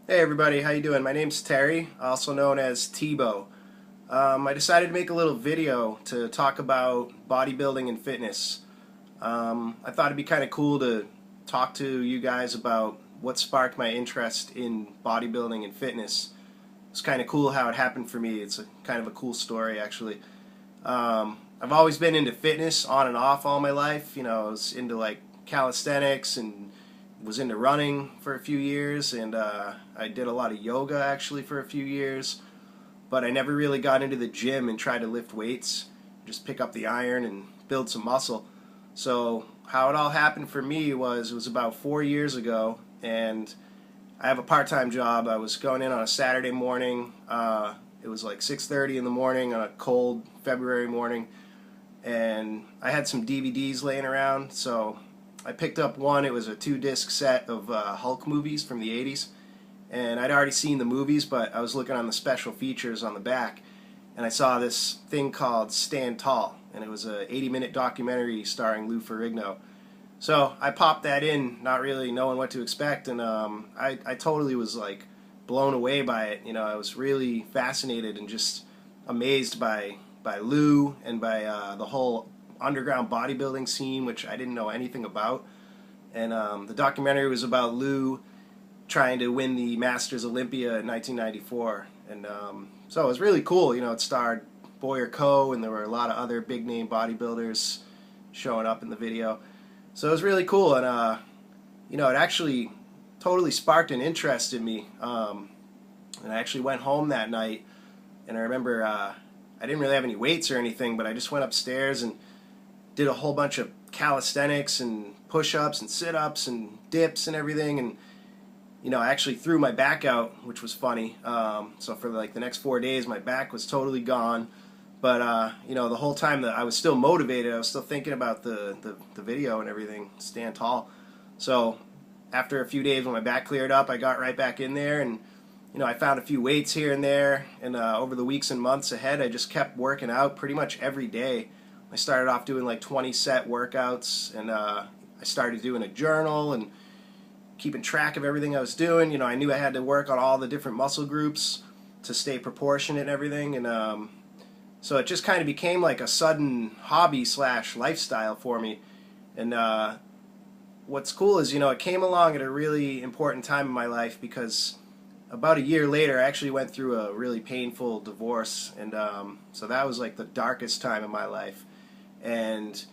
Hey everybody, how you doing? My name's Terry, also known as TBO. I decided to make a little video to talk about bodybuilding and fitness. I thought it'd be kind of cool to talk to you guys about what sparked my interest in bodybuilding and fitness. It's kind of cool how it happened for me. It's kind of a cool story, actually. I've always been into fitness on and off all my life. I was into like calisthenics and was into running for a few years, and I did a lot of yoga actually for a few years, but I never really got into the gym and tried to lift weights, just pick up the iron and build some muscle. So how it all happened for me was it was about 4 years ago, and I have a part-time job. I was going in on a Saturday morning. It was like 6:30 in the morning on a cold February morning, and I had some DVDs laying around, so I picked up one. It was a 2-disc set of Hulk movies from the 80s, and I'd already seen the movies, but I was looking on the special features on the back, and I saw this thing called Stand Tall, and it was a 80-minute documentary starring Lou Ferrigno. So I popped that in, not really knowing what to expect, and I totally was like blown away by it. I was really fascinated and just amazed by Lou and by the whole underground bodybuilding scene, which I didn't know anything about. And the documentary was about Lou trying to win the Masters Olympia in 1994. And so it was really cool. It starred Boyer Coe, and there were a lot of other big name bodybuilders showing up in the video. So it was really cool. And, it actually totally sparked an interest in me. And I actually went home that night, and I remember I didn't really have any weights or anything, but I just went upstairs and did a whole bunch of calisthenics and push-ups and sit-ups and dips and everything, and I actually threw my back out, which was funny. So for like the next 4 days, my back was totally gone. But the whole time that I was still motivated, I was still thinking about the video and everything, Stand Tall. So after a few days, when my back cleared up, I got right back in there, and I found a few weights here and there. And over the weeks and months ahead, I just kept working out pretty much every day. I started off doing like 20-set workouts, and I started doing a journal and keeping track of everything I was doing. I knew I had to work on all the different muscle groups to stay proportionate and everything, and so it just kind of became like a sudden hobby / lifestyle for me. And what's cool is, it came along at a really important time in my life, because about a year later, I actually went through a really painful divorce, and so that was like the darkest time in my life. And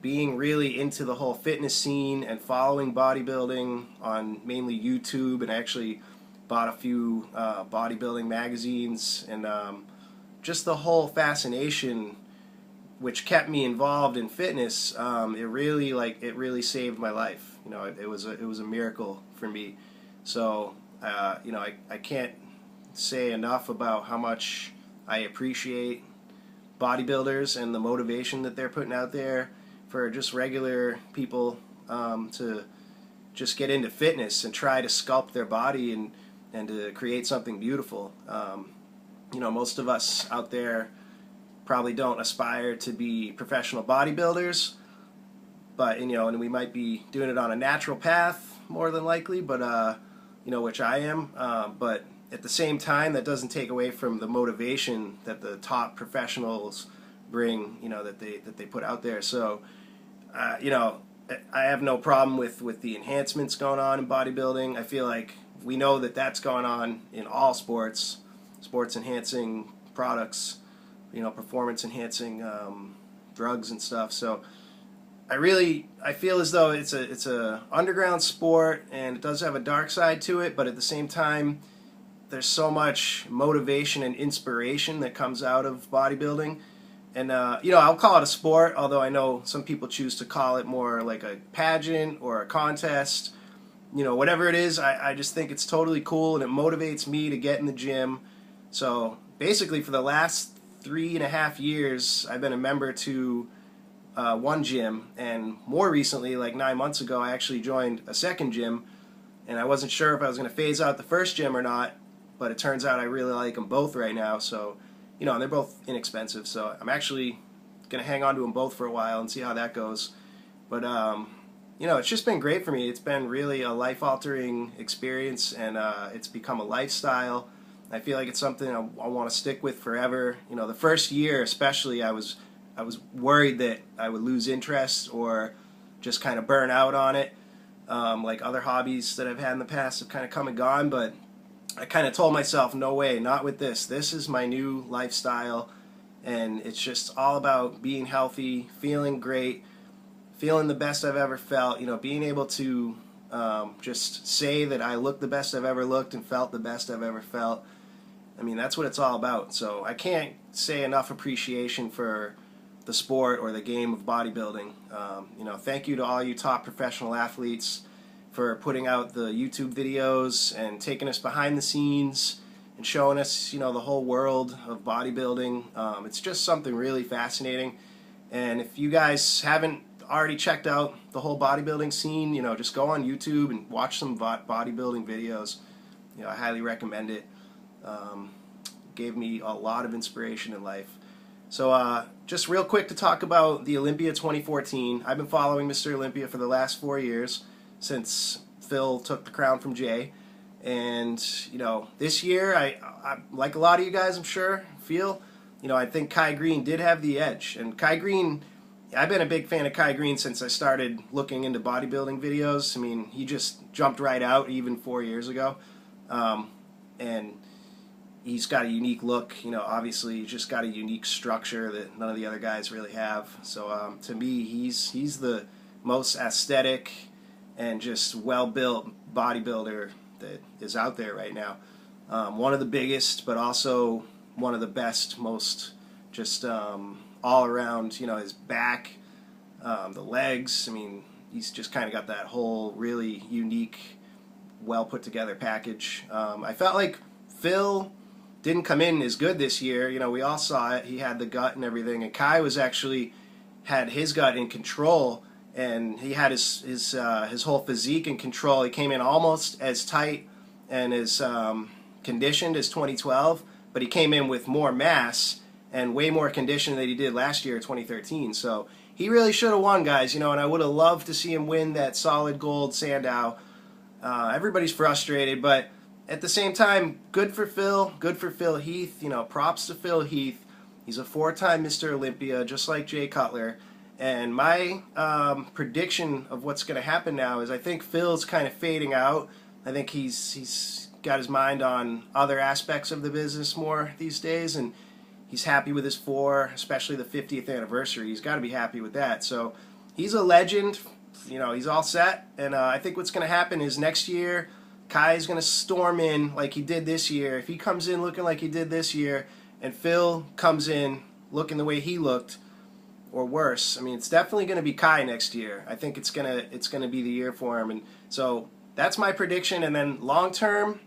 being really into the whole fitness scene and following bodybuilding on mainly YouTube, and actually bought a few bodybuilding magazines, and just the whole fascination which kept me involved in fitness, it really saved my life. It was a miracle for me. So I can't say enough about how much I appreciate bodybuilders and the motivation that they're putting out there for just regular people to just get into fitness and try to sculpt their body and to create something beautiful. Most of us out there probably don't aspire to be professional bodybuilders, but and we might be doing it on a natural path more than likely, but which I am, but at the same time, that doesn't take away from the motivation that the top professionals bring, that they put out there. So, I have no problem with the enhancements going on in bodybuilding. I feel like we know that that's going on in all sports enhancing products, performance enhancing drugs and stuff. So I feel as though it's a underground sport, and it does have a dark side to it, but at the same time, there's so much motivation and inspiration that comes out of bodybuilding. And I'll call it a sport, although I know some people choose to call it more like a pageant or a contest. Whatever it is, I just think it's totally cool, and it motivates me to get in the gym. So basically, for the last 3.5 years, I've been a member to one gym, and more recently, like 9 months ago, I actually joined a second gym, and I wasn't sure if I was going to phase out the first gym or not, but it turns out I really like them both right now. So, and they're both inexpensive, so I'm actually going to hang on to them both for a while and see how that goes. But it's just been great for me. It's been really a life-altering experience, and it's become a lifestyle. I feel like it's something I want to stick with forever. The first year especially, I was worried that I would lose interest or just kind of burn out on it. Like other hobbies that I've had in the past have kind of come and gone, but I kind of told myself, no way, not with this. This is my new lifestyle, and it's just all about being healthy, feeling great, feeling the best I've ever felt, being able to just say that I look the best I've ever looked and felt the best I've ever felt. I mean, that's what it's all about. So I can't say enough appreciation for the sport or the game of bodybuilding. Thank you to all you top professional athletes for putting out the YouTube videos and taking us behind the scenes and showing us, the whole world of bodybuilding. It's just something really fascinating. And if you guys haven't already checked out the whole bodybuilding scene, just go on YouTube and watch some bodybuilding videos. I highly recommend it. Gave me a lot of inspiration in life. So just real quick to talk about the Olympia 2014. I've been following Mr. Olympia for the last 4 years since Phil took the crown from Jay. And, this year, I like a lot of you guys, I'm sure, feel, I think Kai Green did have the edge. And Kai Green, I've been a big fan of Kai Green since I started looking into bodybuilding videos. I mean, he just jumped right out even 4 years ago. And he's got a unique look, obviously he's just got a unique structure that none of the other guys really have. So to me, he's the most aesthetic and just well-built bodybuilder that is out there right now. One of the biggest, but also one of the best, most just all around, his back, the legs. I mean, he's just kind of got that whole really unique, well put together package. I felt like Phil didn't come in as good this year. We all saw it. He had the gut and everything, and Kai was actually had his gut in control, and he had his whole physique in control. He came in almost as tight and as conditioned as 2012, but he came in with more mass and way more condition than he did last year, 2013. So he really should have won, guys. And I would have loved to see him win that solid gold Sandow. Everybody's frustrated, but at the same time, good for Phil. Good for Phil Heath. Props to Phil Heath. He's a 4-time Mr. Olympia, just like Jay Cutler. And my prediction of what's going to happen now is I think Phil's kind of fading out. I think he's got his mind on other aspects of the business more these days, and he's happy with his 4, especially the 50th anniversary. He's got to be happy with that. So he's a legend. He's all set. And I think what's going to happen is next year, Kai's going to storm in like he did this year. If he comes in looking like he did this year, and Phil comes in looking the way he looked, or worse, I mean, it's definitely going to be Kai next year. I think it's gonna be the year for him. And so that's my prediction. And then long term,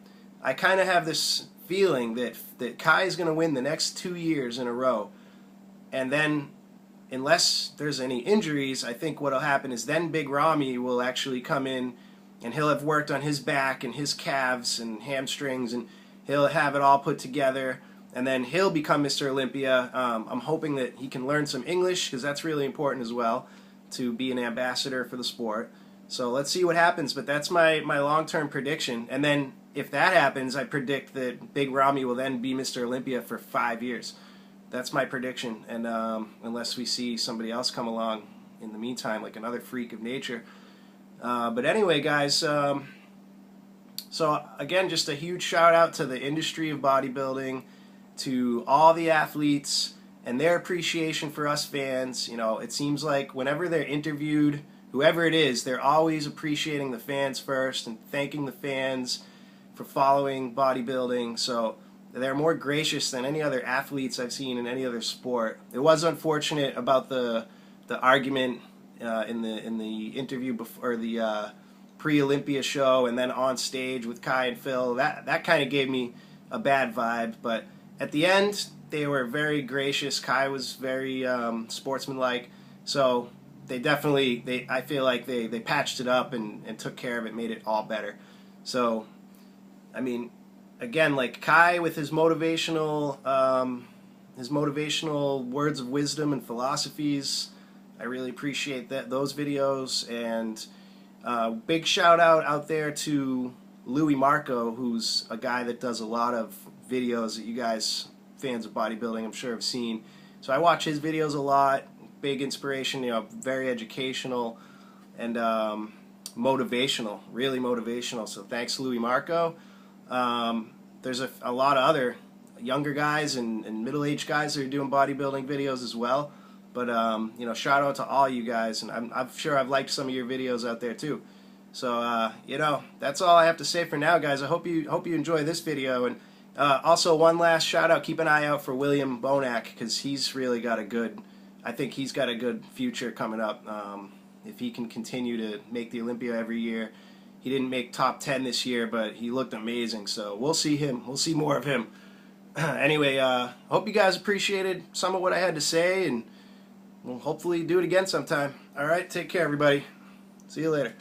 I kind of have this feeling that Kai is going to win the next 2 years in a row. And then, unless there's any injuries, I think what'll happen is then Big Ramy will actually come in, and he'll have worked on his back and his calves and hamstrings, and he'll have it all put together, and then he'll become Mr. Olympia. I'm hoping that he can learn some English, because that's really important as well, to be an ambassador for the sport. So let's see what happens, but that's my long-term prediction. And then if that happens, I predict that Big Ramy will then be Mr. Olympia for 5 years. That's my prediction, and unless we see somebody else come along in the meantime, like another freak of nature. But anyway, guys, so again, just a huge shout out to the industry of bodybuilding, to all the athletes and their appreciation for us fans. It seems like whenever they're interviewed, whoever it is, they're always appreciating the fans first and thanking the fans for following bodybuilding. So they're more gracious than any other athletes I've seen in any other sport. It was unfortunate about the argument in the interview before the pre-Olympia show, and then on stage with Kai and Phil. That kind of gave me a bad vibe. But at the end, they were very gracious. Kai was very sportsmanlike. So they definitely, I feel like they patched it up and took care of it, made it all better. So, I mean, again, like Kai with his motivational words of wisdom and philosophies, I really appreciate those videos. And Big shout out there to Louis Marco, who's a guy that does a lot of videos that you guys, fans of bodybuilding, I'm sure have seen. So I watch his videos a lot. Big inspiration, very educational and motivational, really motivational. So thanks, Louis Marco. There's a lot of other younger guys and middle-aged guys that are doing bodybuilding videos as well. But shout out to all you guys, and I'm sure I've liked some of your videos out there too. So that's all I have to say for now, guys. I hope you enjoy this video, and also one last shout out. Keep an eye out for William Bonac, because he's really got a good. I think he's got a good future coming up. If he can continue to make the Olympia every year. He didn't make top 10 this year, but he looked amazing. So we'll see him. We'll see more of him. Anyway, hope you guys appreciated some of what I had to say, and we'll hopefully do it again sometime. All right, take care, everybody. See you later.